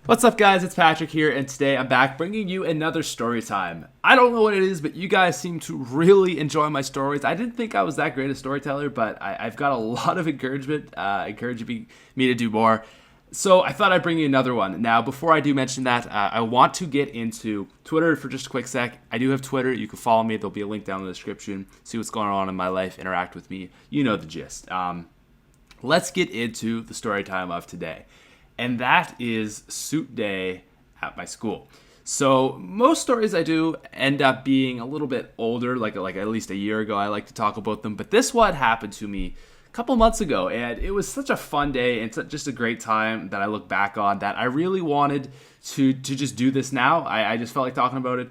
What's up, guys? It's Patrick here, and today I'm back bringing you another story time. I don't know what it is, but you guys seem to really enjoy my stories. I didn't think I was that great a storyteller, but I've got a lot of encouragement, encouraging me to do more. So I thought I'd bring you another one. Now, before I do mention that, I want to get into Twitter for just a quick sec. I do have Twitter. You can follow me. There'll be a link down in the description. See what's going on in my life. Interact with me. You know the gist. Let's get into the story time of today. And that is suit day at my school. So most stories I do end up being a little bit older, like at least a year ago. I like to talk about them. But this one happened to me a couple months ago, and it was such a fun day and just a great time that I look back on that I really wanted to just do this now. I just felt like talking about it.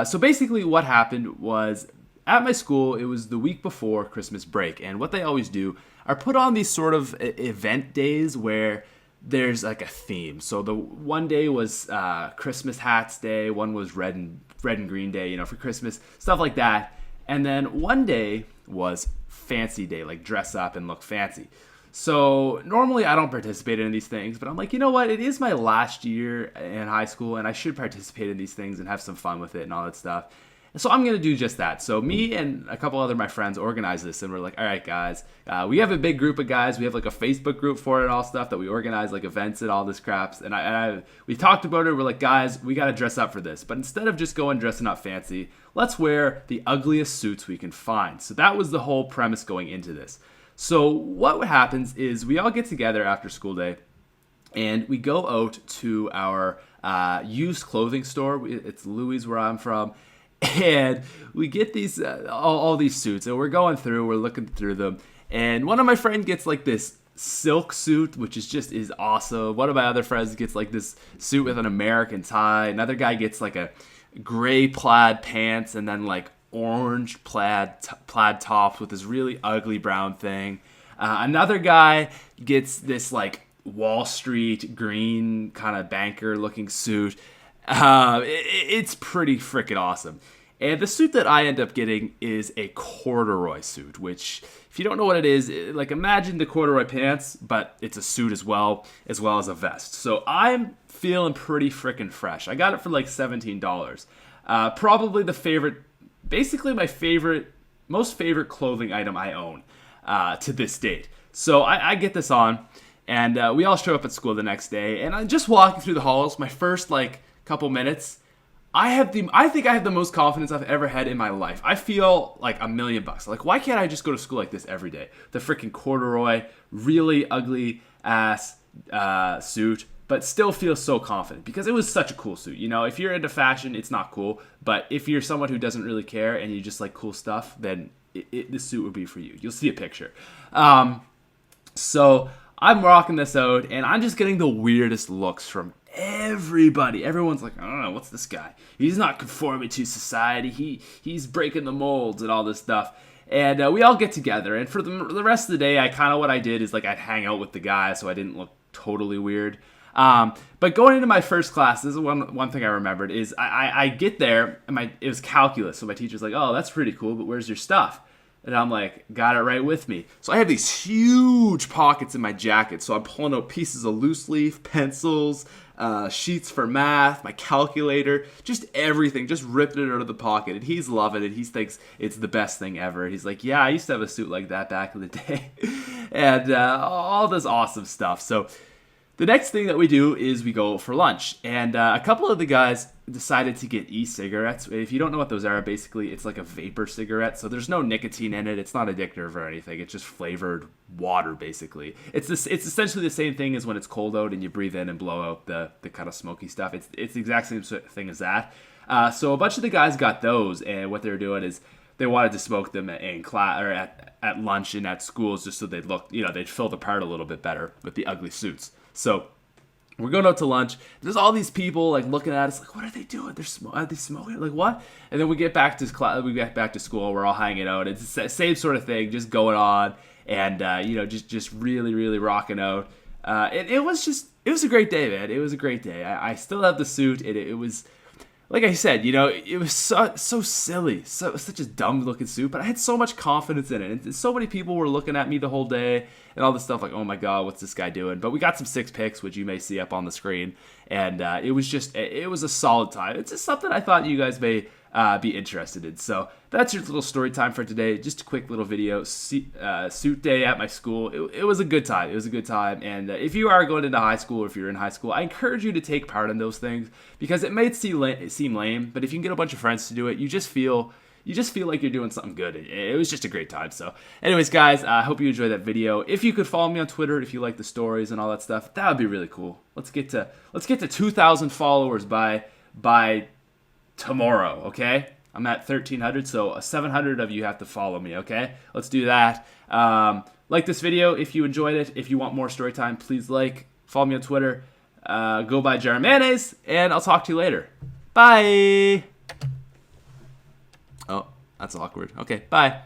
So basically what happened was at my school, it was the week before Christmas break. And what they always do are put on these sort of event days where there's like a theme. So the one day was Christmas hats day, one was red and green day, for Christmas, stuff like that. And then one day was fancy day, like dress up and look fancy. So normally I don't participate in these things, but I'm like, you know what? It is my last year in high school and I should participate in these things and have some fun with it and all that stuff. So I'm going to do just that. So me and a couple other my friends organized this, and we're like, all right, guys, we have a big group of guys. We have like a Facebook group for it and all stuff that we organize, like events and all this craps. And we talked about it. We're like, guys, we got to dress up for this. But instead of just going dressing up fancy, let's wear the ugliest suits we can find. So that was the whole premise going into this. So what happens is we all get together after school day, and we go out to our used clothing store. It's Louis, where I'm from. And we get these all these suits, and we're going through, we're looking through them, and one of my friends gets like this silk suit, which is awesome. One of my other friends gets like this suit with an American tie. Another guy gets like a gray plaid pants and then like orange plaid tops with this really ugly brown thing. Another guy gets this like Wall Street green kind of banker looking suit. It's pretty freaking awesome. And the suit that I end up getting is a corduroy suit, which, if you don't know what it is, like imagine the corduroy pants, but it's a suit as well as a vest. So I'm feeling pretty freaking fresh. I got it for like $17. Probably my most favorite clothing item I own to this date. So I get this on, and we all show up at school the next day, and I'm just walking through the halls. My first couple minutes, I think I have the most confidence I've ever had in my life. I feel like $1 million. Like, why can't I just go to school like this every day? The freaking corduroy, really ugly ass suit, but still feel so confident because it was such a cool suit. If you're into fashion, it's not cool, but if you're someone who doesn't really care and you just like cool stuff, then this suit would be for you. You'll see a picture. So I'm rocking this out, and I'm just getting the weirdest looks from everybody. Everyone's like, I don't know, what's this guy? He's not conforming to society. He's breaking the molds and all this stuff. And we all get together, and for the rest of the day, what I did is like I'd hang out with the guys so I didn't look totally weird. But going into my first class, this is one thing I remembered is I get there, and it was calculus. So my teacher's like, oh, that's pretty cool, but where's your stuff? And I'm like, got it right with me. So I have these huge pockets in my jacket. So I'm pulling out pieces of loose leaf, pencils, sheets for math, my calculator, just everything, just ripping it out of the pocket. And he's loving it. He thinks it's the best thing ever. He's like, yeah, I used to have a suit like that back in the day. And all this awesome stuff. So the next thing that we do is we go for lunch. And a couple of the guys decided to get e-cigarettes. If you don't know what those are, basically it's like a vapor cigarette. So there's no nicotine in it. It's not addictive or anything. It's just flavored water, basically. It's essentially the same thing as when it's cold out and you breathe in and blow out the kind of smoky stuff. It's the exact same thing as that. So a bunch of the guys got those, and what they were doing is they wanted to smoke them in class or at lunch and at schools just so they'd look, they'd fill the part a little bit better with the ugly suits. So we're going out to lunch. There's all these people like looking at us like, what are they doing? Are they smoking? Like, what? And then we get back to class. We get back to school. We're all hanging out. It's the same sort of thing, just going on, and just really, really rocking out. It was a great day, man. It was a great day. I still have the suit. It was, like I said, it was so silly, such a dumb looking suit, but I had so much confidence in it, and so many people were looking at me the whole day and all this stuff like, oh my god, what's this guy doing? But we got some 6 picks, which you may see up on the screen, and it was a solid time. It's just something I thought you guys may be interested in. So that's your little story time for today. Just a quick little video. Suit day at my school. It was a good time. It was a good time. And if you are going into high school, or if you're in high school, I encourage you to take part in those things, because it may seem lame, but if you can get a bunch of friends to do it, you just feel like you're doing something good. It was just a great time. So anyways, guys, I hope you enjoyed that video. If you could follow me on Twitter, if you like the stories and all that stuff, that would be really cool. Let's get to 2,000 followers by tomorrow, okay? I'm at 1,300, so 700 of you have to follow me, okay? Let's do that. Like this video if you enjoyed it. If you want more story time, please follow me on Twitter. Go by Jared Mayonnaise, and I'll talk to you later. Bye! Oh, that's awkward. Okay, bye.